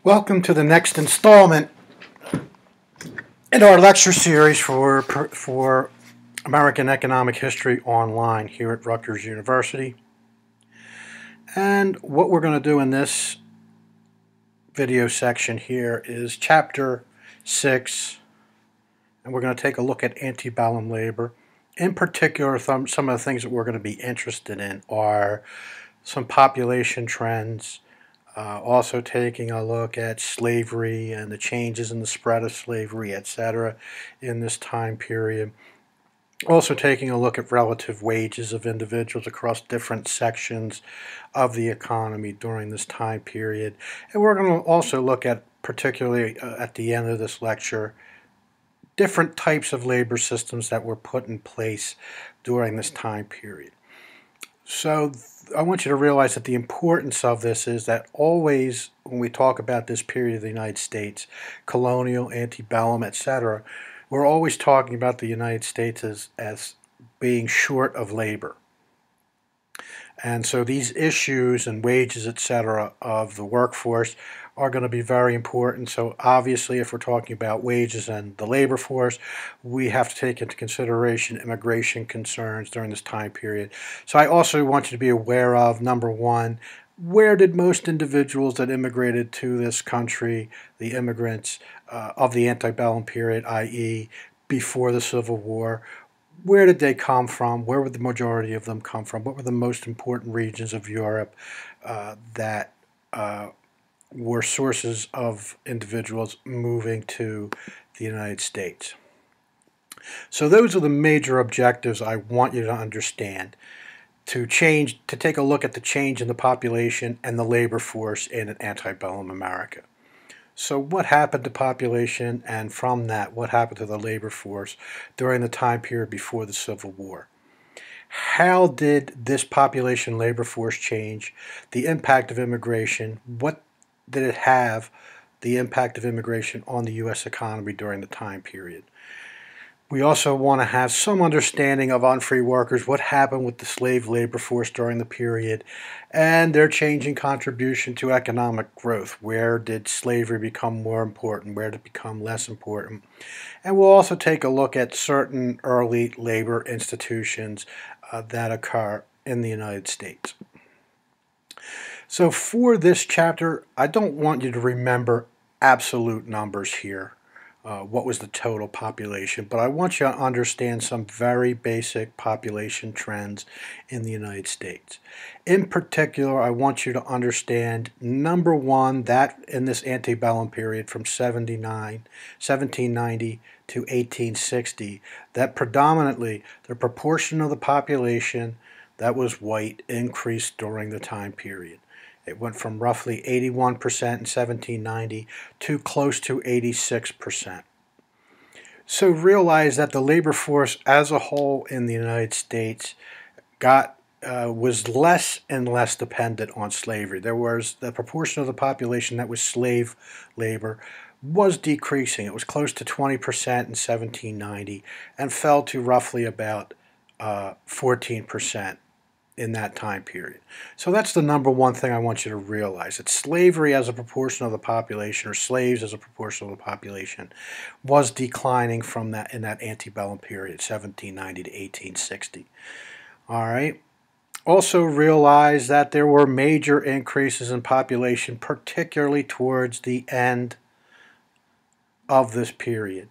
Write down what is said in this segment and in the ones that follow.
Welcome to the next installment in our lecture series for American Economic History online here at Rutgers University. And what we're going to do in this video section here is Chapter 6, and we're going to take a look at antebellum labor. In particular, some of the things that we're going to be interested in are some population trends, also taking a look at slavery and the changes in the spread of slavery, etc., in this time period. Also taking a look at relative wages of individuals across different sections of the economy during this time period. And we're going to also look at, particularly at the end of this lecture, different types of labor systems that were put in place during this time period. So I want you to realize that the importance of this is that always when we talk about this period of the United States, colonial, antebellum, etc., we're always talking about the United States as being short of labor. And so these issues and wages, etc., of the workforce are going to be very important. So obviously, if we're talking about wages and the labor force, we have to take into consideration immigration concerns during this time period. So I also want you to be aware of, number one, where did most individuals that immigrated to this country, the immigrants of the antebellum period, i.e. before the Civil War, where did they come from? Where would the majority of them come from? What were the most important regions of Europe that were sources of individuals moving to the United States? So those are the major objectives I want you to understand, to take a look at the change in the population and the labor force in antebellum America. So what happened to population, and from that, what happened to the labor force during the time period before the Civil War? How did this population labor force change? The impact of immigration, what did it have, the impact of immigration on the U.S. economy during the time period? We also want to have some understanding of unfree workers, what happened with the slave labor force during the period, and their changing contribution to economic growth. Where did slavery become more important? Where did it become less important? And we'll also take a look at certain early labor institutions that occur in the United States. So for this chapter, I don't want you to remember absolute numbers here. What was the total population, but I want you to understand some very basic population trends in the United States. In particular, I want you to understand, number one, that in this antebellum period from 1790 to 1860, that predominantly the proportion of the population that was white increased during the time period. It went from roughly 81% in 1790 to close to 86%. So realize that the labor force as a whole in the United States was less and less dependent on slavery. There was the proportion of the population that was slave labor was decreasing. It was close to 20% in 1790 and fell to roughly about 14% in that time period. So that's the number one thing I want you to realize, that slavery as a proportion of the population, or slaves as a proportion of the population, was declining from that in that antebellum period, 1790 to 1860. All right. Also realize that there were major increases in population, particularly towards the end of this period.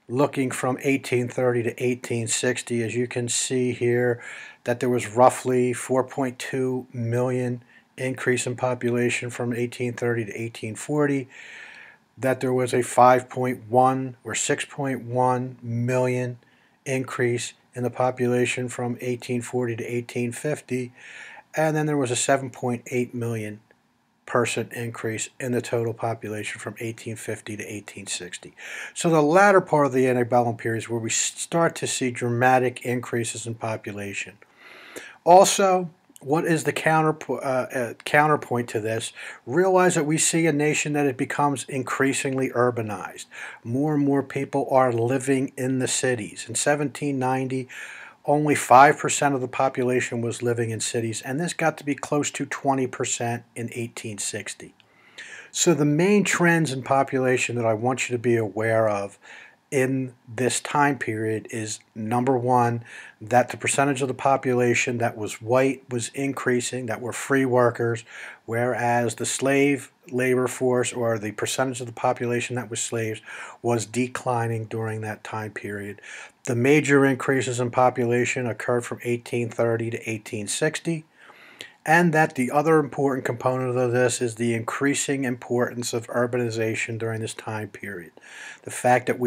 Looking from 1830 to 1860, as you can see here, that there was roughly 4.2 million increase in population from 1830 to 1840, that there was a 5.1 or 6.1 million increase in the population from 1840 to 1850, and then there was a 7.8 million person increase in the total population from 1850 to 1860. So the latter part of the antebellum period is where we start to see dramatic increases in population. Also, what is the counterpoint to this? Realize that we see a nation that it becomes increasingly urbanized. More and more people are living in the cities. In 1790, only 5% of the population was living in cities, and this got to be close to 20% in 1860. So the main trends in population that I want you to be aware of in this time period is, number one, that the percentage of the population that was white was increasing, that were free workers, whereas the slave labor force, or the percentage of the population that was slaves, was declining during that time period. The major increases in population occurred from 1830 to 1860. And that the other important component of this is the increasing importance of urbanization during this time period. The fact that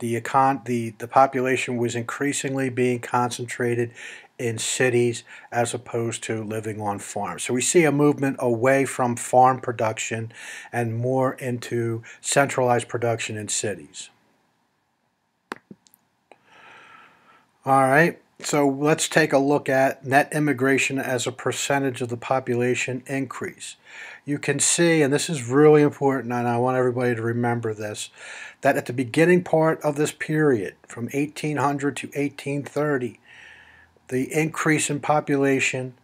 the population was increasingly being concentrated in cities as opposed to living on farms. So we see a movement away from farm production and more into centralized production in cities. All right. So let's take a look at net immigration as a percentage of the population increase. You can see, and this is really important, and I want everybody to remember this, that at the beginning part of this period, from 1800 to 1830, the increase in population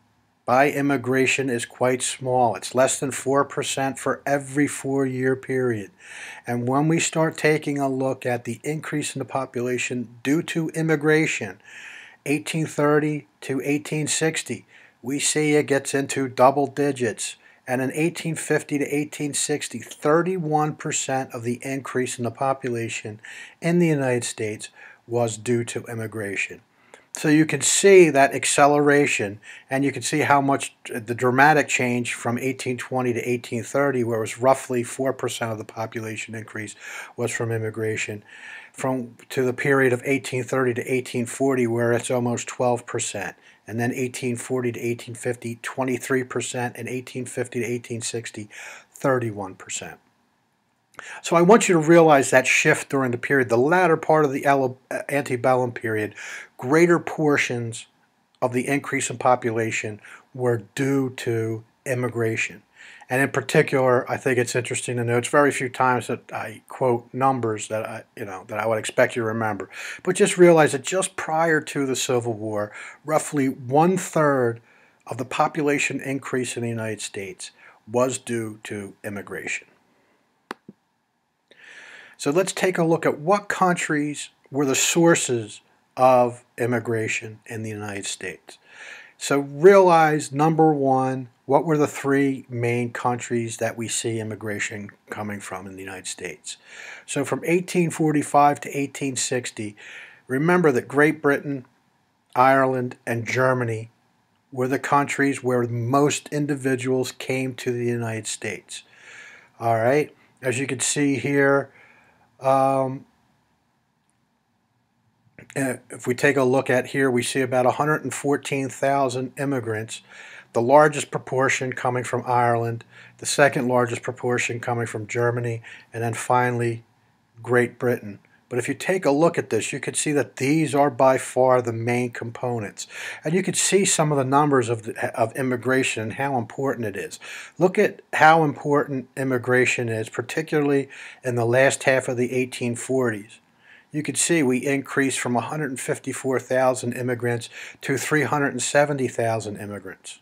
by immigration is quite small. It's less than 4% for every 4-year period. And when we start taking a look at the increase in the population due to immigration, 1830 to 1860, we see it gets into double digits. And in 1850 to 1860, 31% of the increase in the population in the United States was due to immigration. So you can see that acceleration, and you can see how much the dramatic change from 1820 to 1830, where it was roughly 4% of the population increase was from immigration, to the period of 1830 to 1840, where it's almost 12%, and then 1840 to 1850, 23%, and 1850 to 1860, 31%. So I want you to realize that shift during the period, the latter part of the antebellum period, greater portions of the increase in population were due to immigration. And in particular, I think it's interesting to note, it's very few times that I quote numbers that I would expect you to remember. But just realize that just prior to the Civil War, roughly 1/3 of the population increase in the United States was due to immigration. So let's take a look at what countries were the sources of immigration in the United States. So realize, number one, what were the 3 main countries that we see immigration coming from in the United States? So from 1845 to 1860, remember that Great Britain, Ireland, and Germany were the countries where most individuals came to the United States. All right, as you can see here, if we take a look at here, we see about 114,000 immigrants, the largest proportion coming from Ireland, the second largest proportion coming from Germany, and then finally Great Britain. But if you take a look at this, you can see that these are by far the main components. And you can see some of the numbers of immigration and how important it is. Look at how important immigration is, particularly in the last half of the 1840s. You can see we increased from 154,000 immigrants to 370,000 immigrants.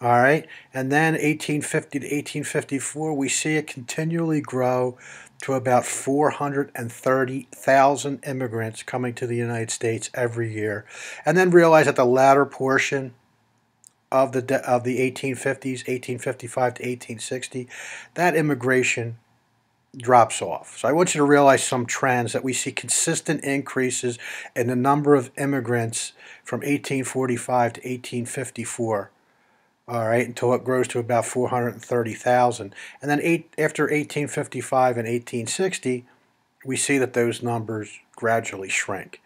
All right, and then 1850 to 1854, we see it continually grow to about 430,000 immigrants coming to the United States every year. And then realize that the latter portion of the 1850s, 1855 to 1860, that immigration drops off. So I want you to realize some trends, that we see consistent increases in the number of immigrants from 1845 to 1854. All right, until it grows to about 430,000. And then after 1855 and 1860, we see that those numbers gradually shrink.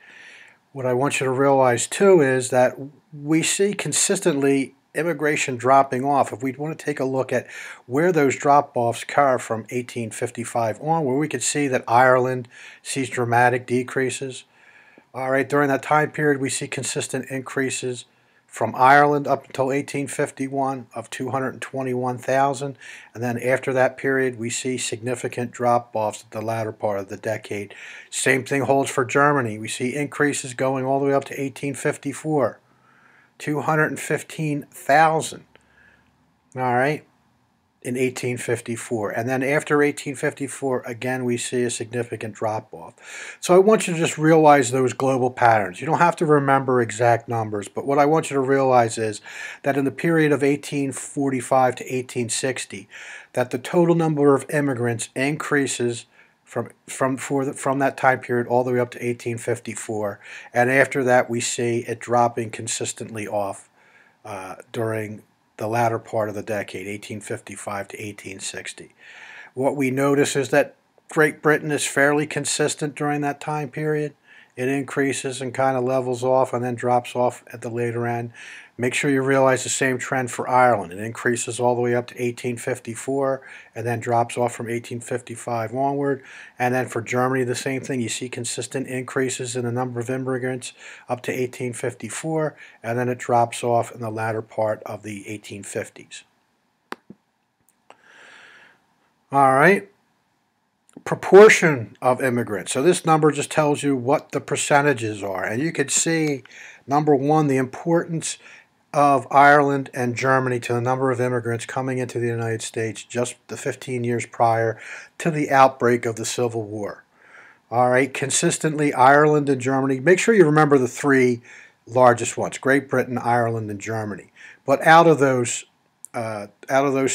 What I want you to realize too is that we see consistently immigration dropping off. If we want to take a look at where those drop-offs occur from 1855 on, where we could see that Ireland sees dramatic decreases. All right, during that time period, we see consistent increases from Ireland up until 1851 of 221,000, and then after that period we see significant drop-offs at the latter part of the decade. Same thing holds for Germany. We see increases going all the way up to 1854, 215,000. All right. in 1854. And then after 1854, again, we see a significant drop-off. So I want you to just realize those global patterns. You don't have to remember exact numbers, but what I want you to realize is that in the period of 1845 to 1860, that the total number of immigrants increases from that time period all the way up to 1854. And after that, we see it dropping consistently off during the latter part of the decade, 1855 to 1860. What we notice is that Great Britain is fairly consistent during that time period. It increases and kind of levels off and then drops off at the later end. Make sure you realize the same trend for Ireland. It increases all the way up to 1854 and then drops off from 1855 onward. And then for Germany, the same thing. You see consistent increases in the number of immigrants up to 1854, and then it drops off in the latter part of the 1850s. All right. Proportion of immigrants. So this number just tells you what the percentages are. And you can see, number one, the importance of Ireland and Germany to the number of immigrants coming into the United States just the 15 years prior to the outbreak of the Civil War. All right, consistently Ireland and Germany. Make sure you remember the three largest ones: Great Britain, Ireland, and Germany. But out of those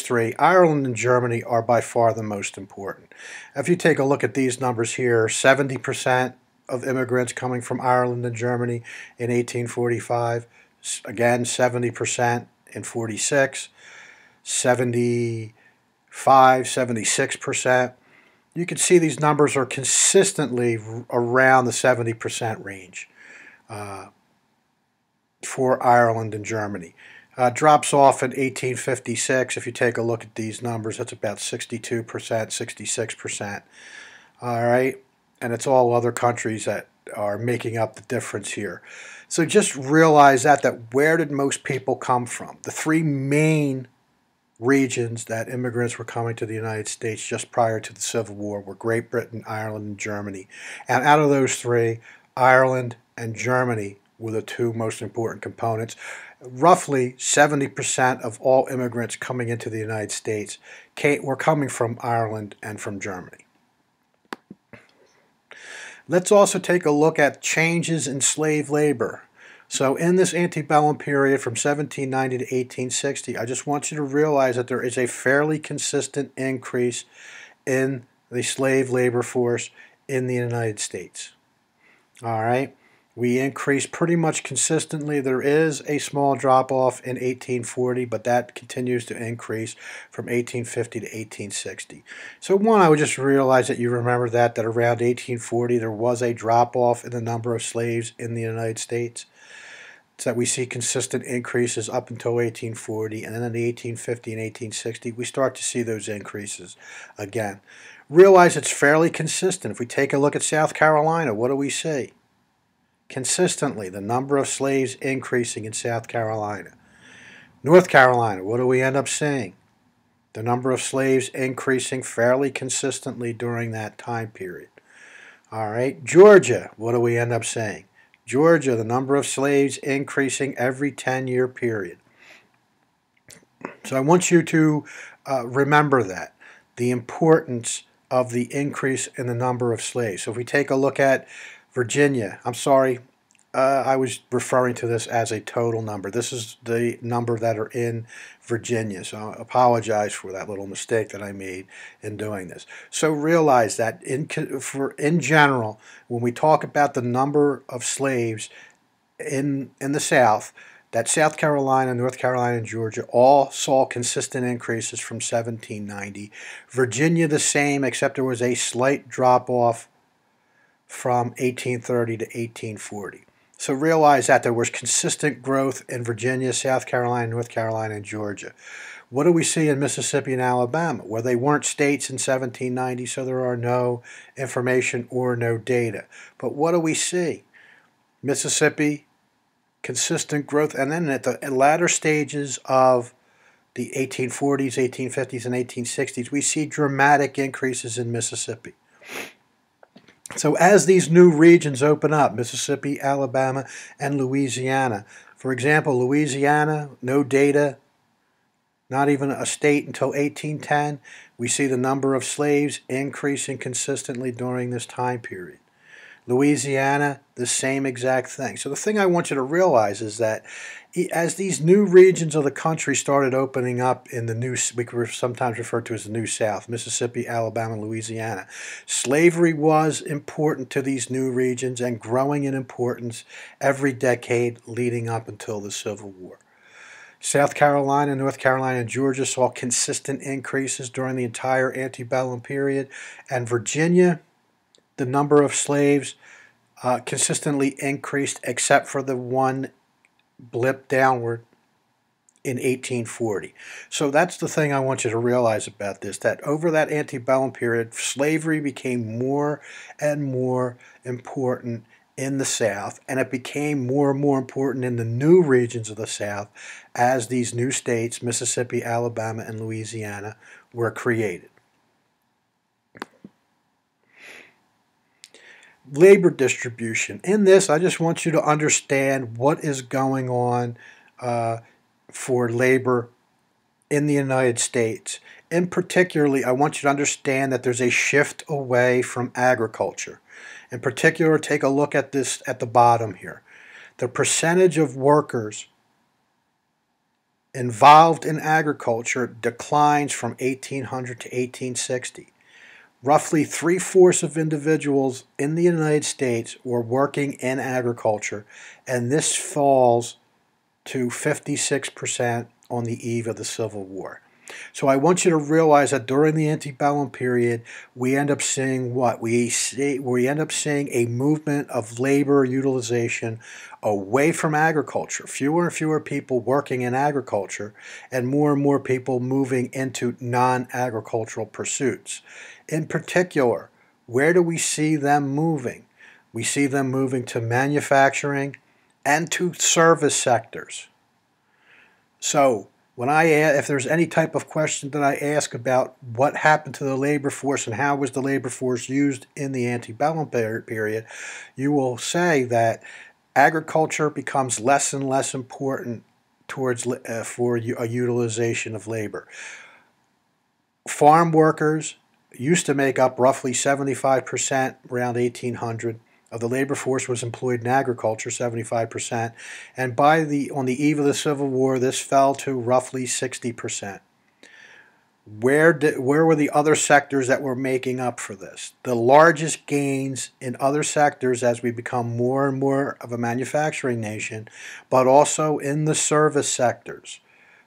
three, Ireland and Germany are by far the most important. If you take a look at these numbers here, 70% of immigrants coming from Ireland and Germany in 1845. Again, 70% in 46, 75, 76%. You can see these numbers are consistently around the 70% range for Ireland and Germany. Drops off in 1856. If you take a look at these numbers, that's about 62%, 66%. All right, and it's all other countries that are making up the difference here. So just realize that where did most people come from? The three main regions that immigrants were coming to the United States just prior to the Civil War were Great Britain, Ireland, and Germany. And out of those three, Ireland and Germany were the two most important components. Roughly 70% of all immigrants coming into the United States were coming from Ireland and from Germany. Let's also take a look at changes in slave labor. So in this antebellum period from 1790 to 1860, I just want you to realize that there is a fairly consistent increase in the slave labor force in the United States. All right, we increase pretty much consistently. There is a small drop-off in 1840, but that continues to increase from 1850 to 1860. So one, I would just realize that you remember that around 1840 there was a drop-off in the number of slaves in the United States. So that we see consistent increases up until 1840, and then in the 1850 and 1860 we start to see those increases again. Realize it's fairly consistent. If we take a look at South Carolina, what do we see? Consistently, the number of slaves increasing in South Carolina. North Carolina, what do we end up seeing? The number of slaves increasing fairly consistently during that time period. All right, Georgia, what do we end up seeing? Georgia, the number of slaves increasing every 10-year period. So I want you to remember that, the importance of the increase in the number of slaves. So if we take a look at Virginia, I'm sorry, I was referring to this as a total number. This is the number that are in Virginia, so I apologize for that little mistake that I made in doing this. So realize that in general, when we talk about the number of slaves in the South, that South Carolina, North Carolina, and Georgia all saw consistent increases from 1790. Virginia the same, except there was a slight drop-off from 1830 to 1840. So realize that there was consistent growth in Virginia, South Carolina, North Carolina, and Georgia. What do we see in Mississippi and Alabama? Well, they weren't states in 1790, so there are no information or no data. But what do we see? Mississippi, consistent growth, and then at the latter stages of the 1840s, 1850s, and 1860s, we see dramatic increases in Mississippi. So as these new regions open up, Mississippi, Alabama, and Louisiana, for example, Louisiana, no data, not even a state until 1810. We see the number of slaves increasing consistently during this time period. Louisiana, the same exact thing. So the thing I want you to realize is that as these new regions of the country started opening up in the new, we could sometimes refer to as the New South, Mississippi, Alabama, Louisiana, slavery was important to these new regions and growing in importance every decade leading up until the Civil War. South Carolina, North Carolina, and Georgia saw consistent increases during the entire antebellum period, and Virginia, the number of slaves consistently increased except for the one blip downward in 1840. So that's the thing I want you to realize about this, that over that antebellum period, slavery became more and more important in the South, and it became more and more important in the new regions of the South as these new states, Mississippi, Alabama, and Louisiana, were created. Labor distribution. In this, I just want you to understand what is going on for labor in the United States. In particularly, I want you to understand that there's a shift away from agriculture. In particular, take a look at this at the bottom here. The percentage of workers involved in agriculture declines from 1800 to 1860. Roughly 3/4 of individuals in the United States were working in agriculture, and this falls to 56% on the eve of the Civil War. So I want you to realize that during the antebellum period, we end up seeing what? We end up seeing a movement of labor utilization away from agriculture. Fewer and fewer people working in agriculture, and more people moving into non-agricultural pursuits. In particular, where do we see them moving? We see them moving to manufacturing and to service sectors. So if there's any type of question that I ask about what happened to the labor force and how was the labor force used in the antebellum period, you will say that agriculture becomes less and less important towards for a utilization of labor. Farm workers used to make up roughly 75% around 1800 of the labor force was employed in agriculture, 75%, and on the eve of the Civil War, this fell to roughly 60%. Where were the other sectors that were making up for this? The largest gains in other sectors as we become more and more of a manufacturing nation, but also in the service sectors.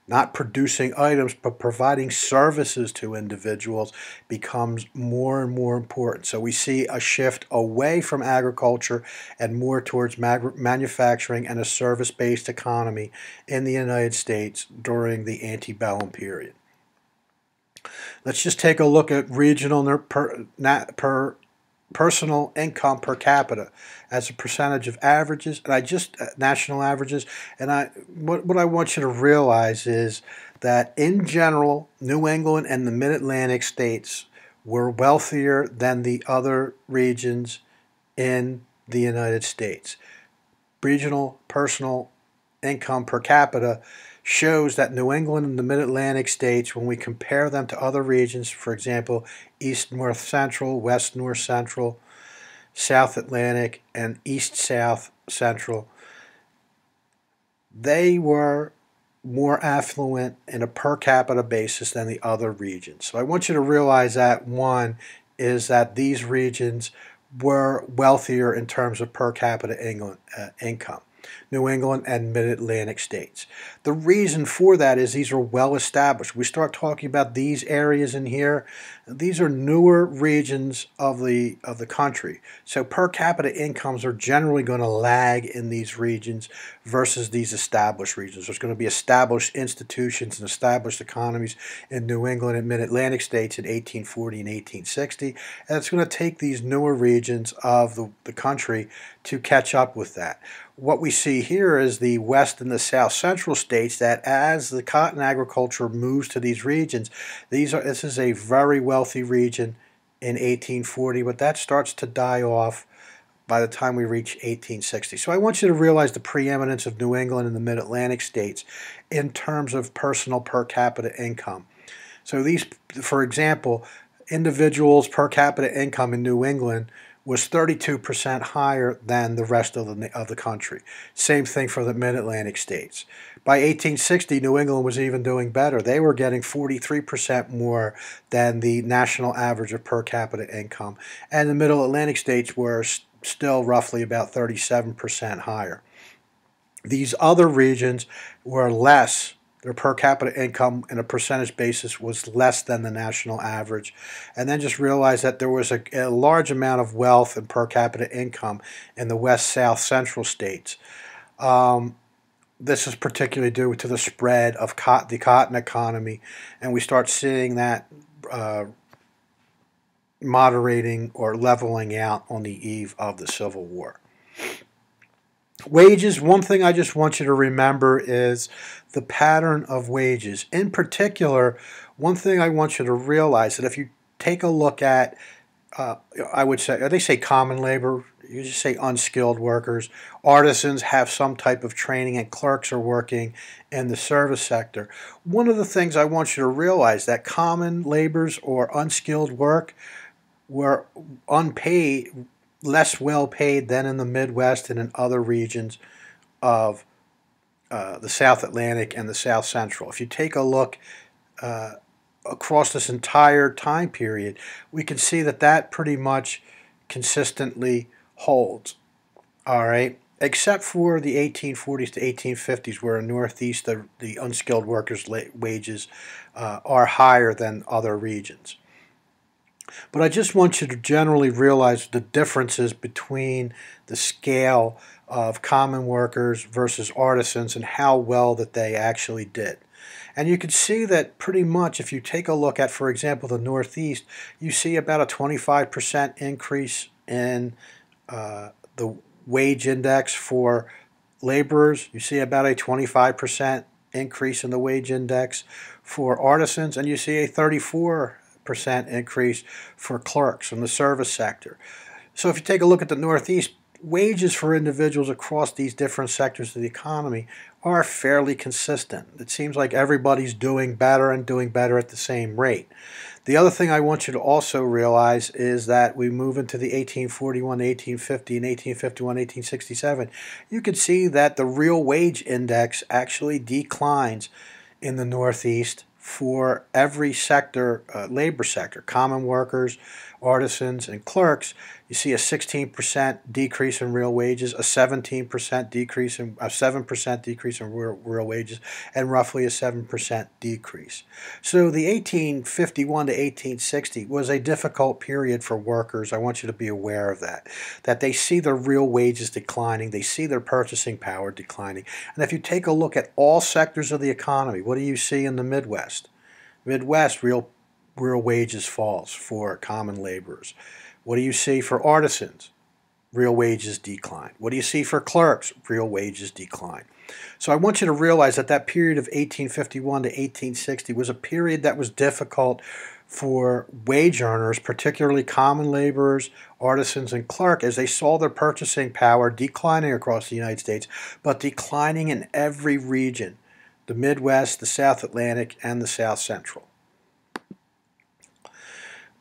Not producing items, but providing services to individuals becomes more and more important. So we see a shift away from agriculture and more towards manufacturing and a service-based economy in the United States during the antebellum period. Let's just take a look at regional personal income per capita as a percentage of averages, and national averages. And what I want you to realize is that in general, New England and the Mid-Atlantic states were wealthier than the other regions in the United States. Regional personal income per capita shows that New England and the Mid-Atlantic states, when we compare them to other regions, for example, East North Central, West North Central, South Atlantic, and East South Central, they were more affluent in a per capita basis than the other regions. So I want you to realize that one is that these regions were wealthier in terms of per capita income. New England and Mid-Atlantic states. The reason for that is these are well established. We start talking about these areas in here. These are newer regions of the country. So per capita incomes are generally going to lag in these regions versus these established regions. There's going to be established institutions and established economies in New England and Mid-Atlantic states in 1840 and 1860. And it's going to take these newer regions of the country to catch up with that. What we see here is the West and the South Central states, that as the cotton agriculture moves to these regions, this is a very wealthy region in 1840, but that starts to die off by the time we reach 1860. So I want you to realize the preeminence of New England and the Mid-Atlantic states in terms of personal per capita income. So these, for example, individuals' per capita income in New England was 32% higher than the rest of the country. Same thing for the Mid-Atlantic states. By 1860, New England was even doing better. They were getting 43% more than the national average of per capita income. And the Middle Atlantic states were still roughly about 37% higher. These other regions were less. Their per capita income in a percentage basis was less than the national average. And then just realize that there was a large amount of wealth and per capita income in the West, South, Central states. This is particularly due to the spread of the cotton economy, and we start seeing that moderating or leveling out on the eve of the Civil War. Wages, one thing I just want you to remember is the pattern of wages. In particular, one thing I want you to realize that if you take a look at, I would say, they say common labor, you just say unskilled workers, artisans have some type of training, and clerks are working in the service sector. One of the things I want you to realize that common labors or unskilled work were unpaid, less well paid than in the Midwest and in other regions of the South Atlantic and the South Central. If you take a look across this entire time period, we can see that that pretty much consistently holds. All right, except for the 1840s to 1850s, where in Northeast the unskilled workers' wages are higher than other regions. But I just want you to generally realize the differences between the scale of common workers versus artisans and how well that they actually did. And you can see that pretty much if you take a look at, for example, the Northeast, you see about a 25% increase in the wage index for laborers. You see about a 25% increase in the wage index for artisans, and you see a 34% increase for clerks in the service sector. So if you take a look at the Northeast, wages for individuals across these different sectors of the economy are fairly consistent. It seems like everybody's doing better and doing better at the same rate. The other thing I want you to also realize is that we move into the 1841, 1850, and 1851, 1867. You can see that the real wage index actually declines in the Northeast for every sector, labor sector, common workers, artisans, and clerks. You see a 16% decrease in real wages, a 17% decrease in a 7% decrease in real wages, and roughly a 7% decrease. So the 1851 to 1860 was a difficult period for workers. I want you to be aware of that. That they see their real wages declining, they see their purchasing power declining. And if you take a look at all sectors of the economy, what do you see in the Midwest? Midwest, real wages falls for common laborers. What do you see for artisans? Real wages decline. What do you see for clerks? Real wages decline. So I want you to realize that that period of 1851 to 1860 was a period that was difficult for wage earners, particularly common laborers, artisans, and clerks, as they saw their purchasing power declining across the United States, but declining in every region, the Midwest, the South Atlantic, and the South Central.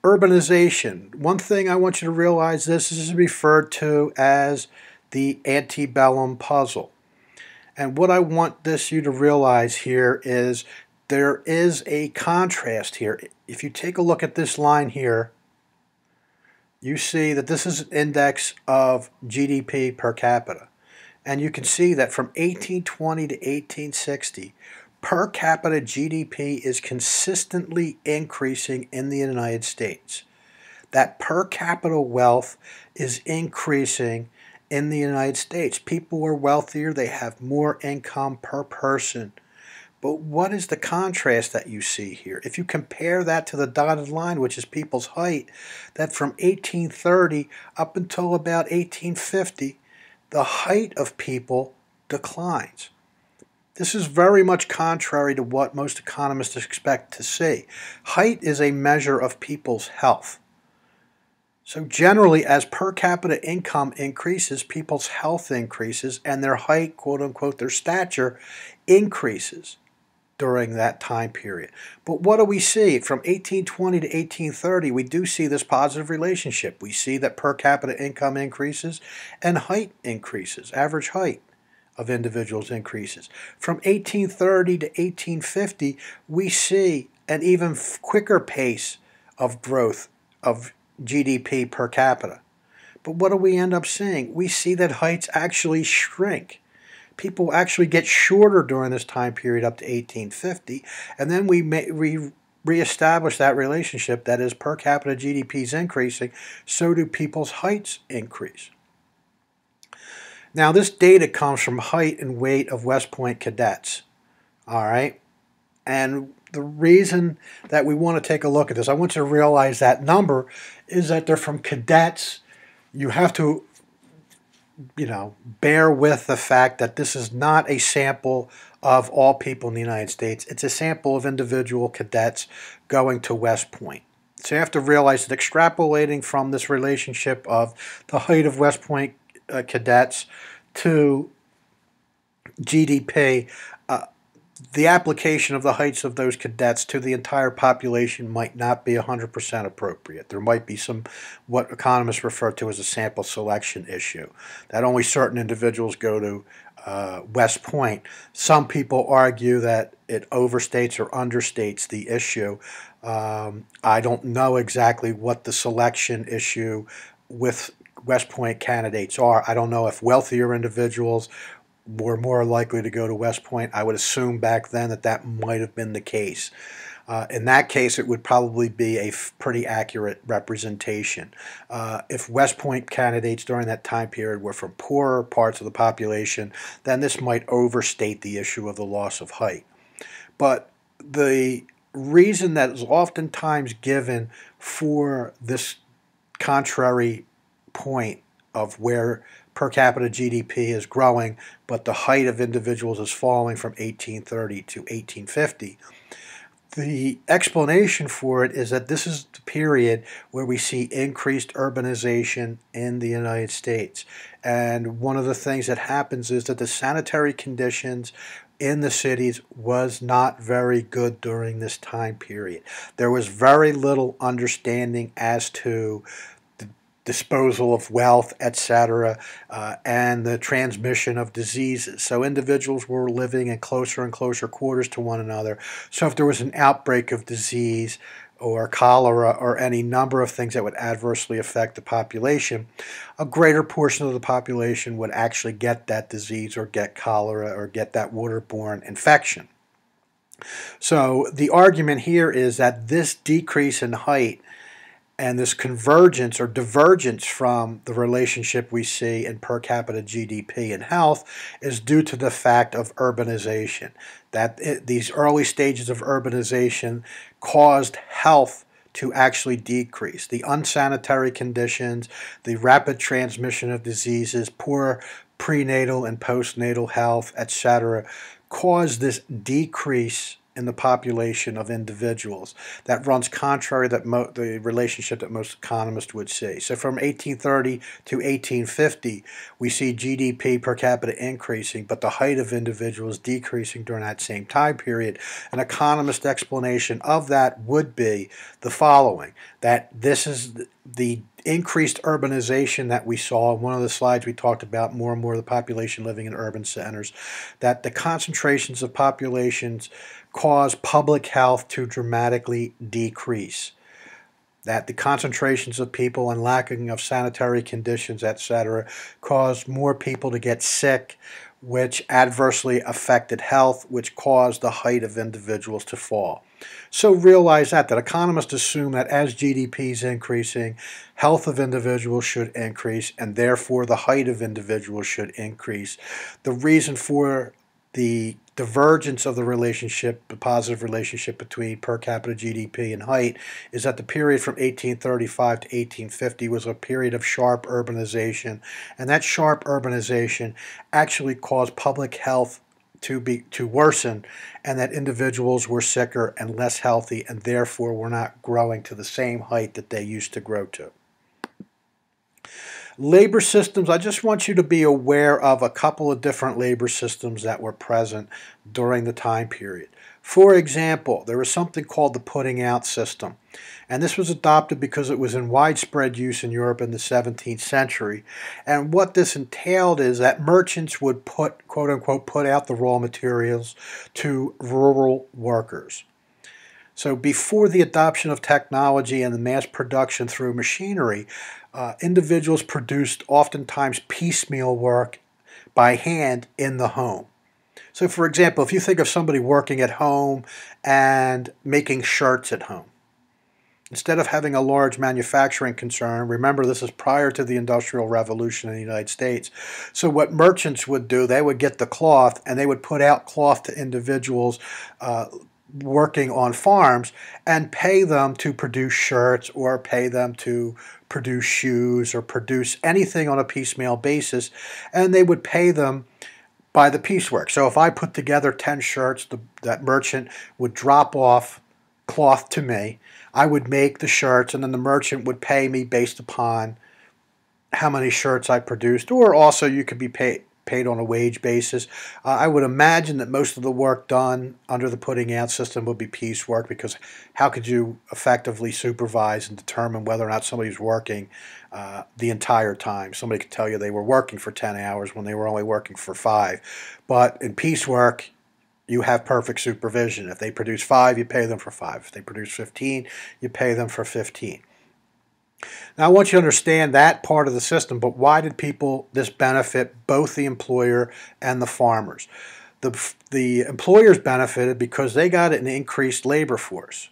Urbanization. One thing I want you to realize, this is referred to as the Antebellum Puzzle. And what I want you to realize here is there is a contrast here. If you take a look at this line here, you see that this is an index of GDP per capita. And you can see that from 1820 to 1860, per capita GDP is consistently increasing in the United States. That per capita wealth is increasing in the United States. People are wealthier, they have more income per person. But what is the contrast that you see here? If you compare that to the dotted line, which is people's height, that from 1830 up until about 1850, the height of people declines. This is very much contrary to what most economists expect to see. Height is a measure of people's health. So generally, as per capita income increases, people's health increases and their height, quote unquote, their stature increases during that time period. But what do we see? From 1820 to 1830, we do see this positive relationship. We see that per capita income increases and height increases, average height of individuals increases. From 1830 to 1850, we see an even quicker pace of growth of GDP per capita. But what do we end up seeing? We see that heights actually shrink. People actually get shorter during this time period up to 1850, and then we reestablish that relationship, that is, per capita GDP is increasing, so do people's heights increase. Now, this data comes from height and weight of West Point cadets, all right? And the reason that we want to take a look at this, I want you to realize that number is that they're from cadets. You have to, bear with the fact that this is not a sample of all people in the United States. It's a sample of individual cadets going to West Point. So you have to realize that extrapolating from this relationship of the height of West Point cadets to GDP, the application of the heights of those cadets to the entire population might not be 100% appropriate. There might be some, what economists refer to as a sample selection issue, that only certain individuals go to West Point. Some people argue that it overstates or understates the issue. I don't know exactly what the selection issue with West Point candidates are. I don't know if wealthier individuals were more likely to go to West Point. I would assume back then that that might have been the case. In that case, it would probably be a pretty accurate representation. If West Point candidates during that time period were from poorer parts of the population, then this might overstate the issue of the loss of height. But the reason that is oftentimes given for this contrary point of where per capita GDP is growing, but the height of individuals is falling from 1830 to 1850. The explanation for it is that this is the period where we see increased urbanization in the United States. And one of the things that happens is that the sanitary conditions in the cities was not very good during this time period. There was very little understanding as to disposal of wealth, etc., and the transmission of diseases. So individuals were living in closer and closer quarters to one another. So if there was an outbreak of disease or cholera or any number of things that would adversely affect the population, a greater portion of the population would actually get that disease or get cholera or get that waterborne infection. So the argument here is that this decrease in height and this convergence or divergence from the relationship we see in per capita GDP and health is due to the fact of urbanization. These early stages of urbanization caused health to actually decrease. The unsanitary conditions, the rapid transmission of diseases, poor prenatal and postnatal health, etc., caused this decrease in the population of individuals that runs contrary to the relationship that most economists would see. So from 1830 to 1850, we see GDP per capita increasing, but the height of individuals decreasing during that same time period. An economist explanation of that would be the following, that this is the increased urbanization that we saw. In one of the slides we talked about more and more of the population living in urban centers, that the concentrations of populations cause public health to dramatically decrease, that the concentrations of people and lacking of sanitary conditions, etc., caused more people to get sick, which adversely affected health, which caused the height of individuals to fall. So realize that economists assume that as GDP is increasing, health of individuals should increase, and therefore the height of individuals should increase. The reason for the divergence of the relationship, the positive relationship between per capita GDP and height, is that the period from 1835 to 1850 was a period of sharp urbanization, and that sharp urbanization actually caused public health to worsen, and that individuals were sicker and less healthy, and therefore were not growing to the same height that they used to grow to. Labor systems, I just want you to be aware of a couple of different labor systems that were present during the time period. For example, there was something called the putting out system, and this was adopted because it was in widespread use in Europe in the 17th century. And what this entailed is that merchants would put, quote unquote, put out the raw materials to rural workers. So before the adoption of technology and the mass production through machinery, individuals produced oftentimes piecemeal work by hand in the home. So for example, if you think of somebody working at home and making shirts at home, instead of having a large manufacturing concern, remember this is prior to the Industrial Revolution in the United States, so what merchants would do, they would get the cloth and they would put out cloth to individuals working on farms and pay them to produce shirts or pay them to produce shoes or produce anything on a piecemeal basis, and they would pay them by the piecework. So if I put together 10 shirts, that merchant would drop off cloth to me. I would make the shirts, and then the merchant would pay me based upon how many shirts I produced, or also you could be paid on a wage basis. I would imagine that most of the work done under the putting out system would be piecework, because how could you effectively supervise and determine whether or not somebody's working the entire time? Somebody could tell you they were working for 10 hours when they were only working for 5. But in piecework, you have perfect supervision. If they produce 5, you pay them for 5. If they produce 15, you pay them for 15. Now I want you to understand that part of the system, but why did this benefit both the employer and the farmers? The employers benefited because they got an increased labor force.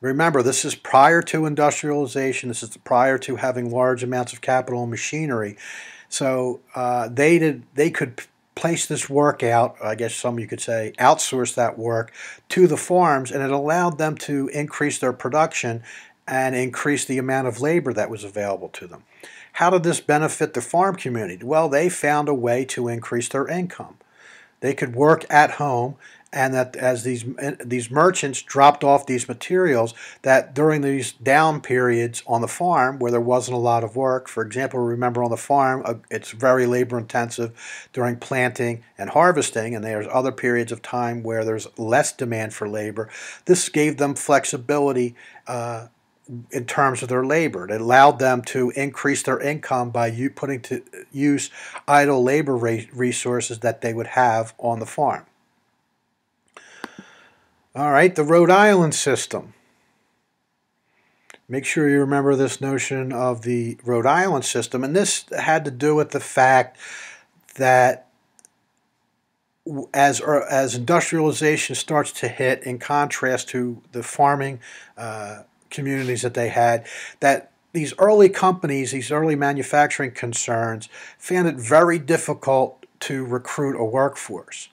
Remember, this is prior to industrialization. This is prior to having large amounts of capital and machinery. So they could place this work out, I guess some of you could say outsource that work to the farms, and it allowed them to increase their production and increase the amount of labor that was available to them. How did this benefit the farm community? Well, they found a way to increase their income. They could work at home, and that as these merchants dropped off these materials, that during these down periods on the farm where there wasn't a lot of work, for example, remember on the farm, it's very labor intensive during planting and harvesting, and there's other periods of time where there's less demand for labor. This gave them flexibility in terms of their labor. It allowed them to increase their income by putting to use idle labor resources that they would have on the farm. All right, the Rhode Island system. Make sure you remember this notion of the Rhode Island system, and this had to do with the fact that as industrialization starts to hit, in contrast to the farming communities that they had, that these early companies, these early manufacturing concerns, found it very difficult to recruit a workforce.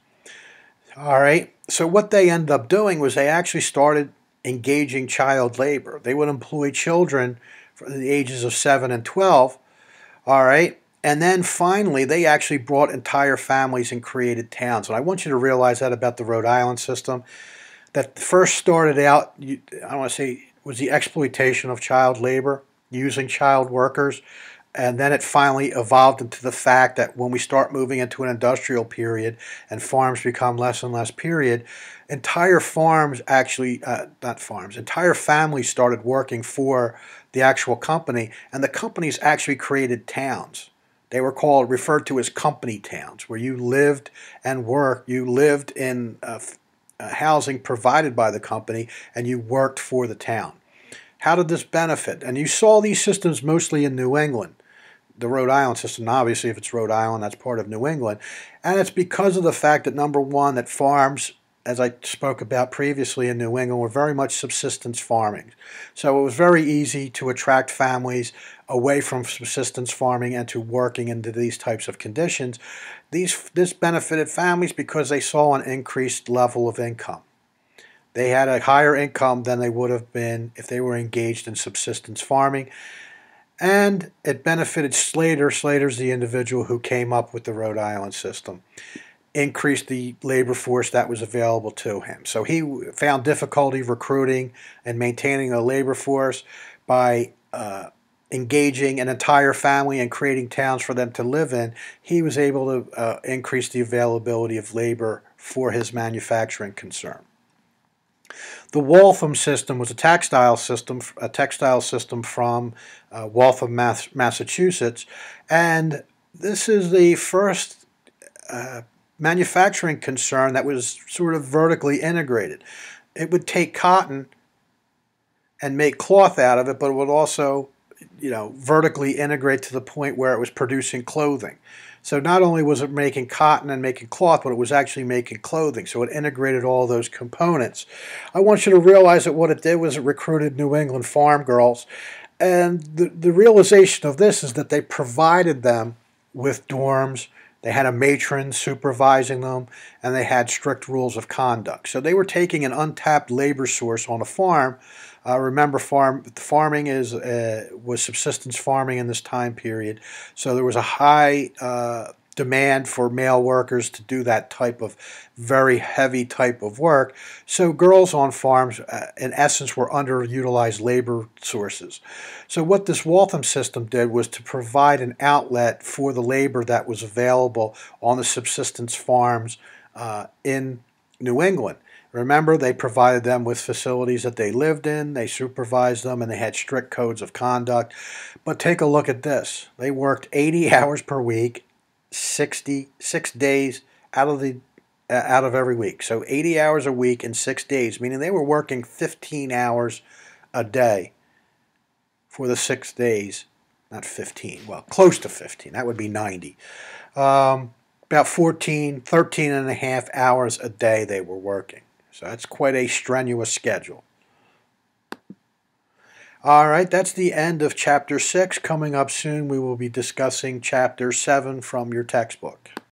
All right, so what they ended up doing was they actually started engaging child labor. They would employ children from the ages of 7 and 12, all right, and then finally they actually brought entire families and created towns. And I want you to realize that about the Rhode Island system, that first started out, I don't want to say, was the exploitation of child labor, using child workers, and then it finally evolved into the fact that when we start moving into an industrial period and farms become less and less period, entire farms actually, entire families started working for the actual company, and the companies actually created towns. They were referred to as company towns, where you lived and worked. You lived in housing provided by the company, and you worked for the town. How did this benefit? And you saw these systems mostly in New England. The Rhode Island system, obviously, if it's Rhode Island, that's part of New England. And it's because of the fact that, number one, that farms, as I spoke about previously in New England, were very much subsistence farming. So it was very easy to attract families away from subsistence farming and to working into these types of conditions. This benefited families because they saw an increased level of income. They had a higher income than they would have been if they were engaged in subsistence farming. And it benefited Slater. Slater's the individual who came up with the Rhode Island system. Increased the labor force that was available to him. So he found difficulty recruiting and maintaining a labor force by engaging an entire family and creating towns for them to live in, he was able to increase the availability of labor for his manufacturing concern. The Wolfram System was a textile system from Waltham, Massachusetts, and this is the first manufacturing concern that was sort of vertically integrated. It would take cotton and make cloth out of it, but it would also, vertically integrate to the point where it was producing clothing. So not only was it making cotton and making cloth, but it was actually making clothing. So it integrated all those components. I want you to realize that what it did was it recruited New England farm girls. And the realization of this is that they provided them with dorms. They had a matron supervising them, and they had strict rules of conduct. So they were taking an untapped labor source on a farm. Remember, farming was subsistence farming in this time period, so there was a high demand for male workers to do that type of very heavy type of work. So girls on farms, in essence, were underutilized labor sources. So what this Waltham system did was to provide an outlet for the labor that was available on the subsistence farms in New England. Remember, they provided them with facilities that they lived in, they supervised them, and they had strict codes of conduct. But take a look at this. They worked 80 hours per week, 6 days out of every week. So 80 hours a week in 6 days, meaning they were working 15 hours a day for the 6 days. Not 15, well, close to 15. That would be 90. About 13 and a half hours a day they were working. So that's quite a strenuous schedule. All right, that's the end of Chapter 6. Coming up soon, we will be discussing Chapter 7 from your textbook.